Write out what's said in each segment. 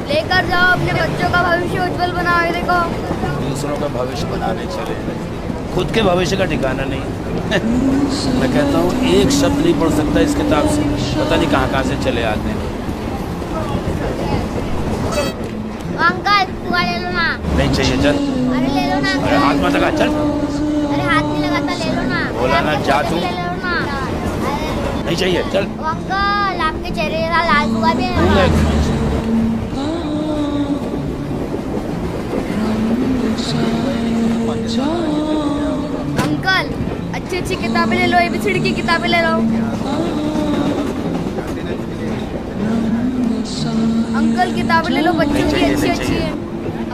लेकर जाओ अपने बच्चों का भविष्य उज्जवल बनाओ। देखो दूसरों का भविष्य बनाने चले, खुद के भविष्य का ठिकाना नहीं। मैं कहता हूँ एक शब्द नहीं पढ़ सकता इस किताब से, पता नहीं कहाँ से चले आते हैं। अंकल पूरा ले लो ना। नहीं चाहिए, चल। अरे ले लो ना। अरे हाथ मत लगा, चल। अरे हाथ नहीं लगाता, ले लो ना। बोला ना, जा तू। ले लो ना। नहीं चाहिए, चल। अंकल आपके चेहरे का लाल हुआ भी है। अंकल अच्छी अच्छी किताबें ले लो, एबीसीडी की किताबें ले लो। अंकल किताबें ले लो, बच्चों की अच्छी अच्छी है।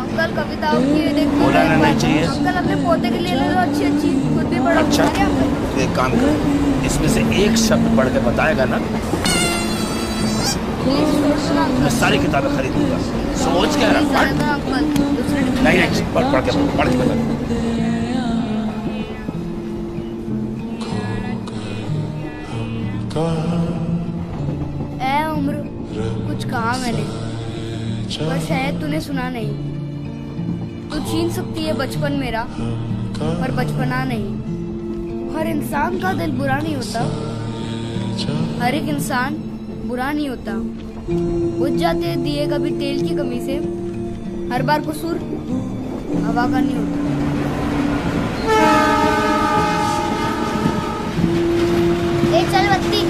अंकल कविताओं की देखो। बोला ना नहीं चाहिए। अंकल अपने पोते के लिए ले लो अच्छी अच्छी, खुद भी पढ़ो। अच्छा तो एक काम कर, इसमें से एक शब्द पढ़ के बताएगा ना, मैं सारी किताबें खरीदूंगा। सोच के रहा। नहीं नहीं, पढ़ के बता। ए उम्र कुछ कहा मैंने, पर शायद तूने सुना नहीं। तू छीन सकती है बचपन मेरा, पर बचपना नहीं। हर इंसान का दिल बुरा नहीं होता, हर एक इंसान बुरा नहीं होता। बुझ जाते हैं दिए कभी तेल की कमी से, हर बार कसूर हवा का नहीं होता। चल बत्ती।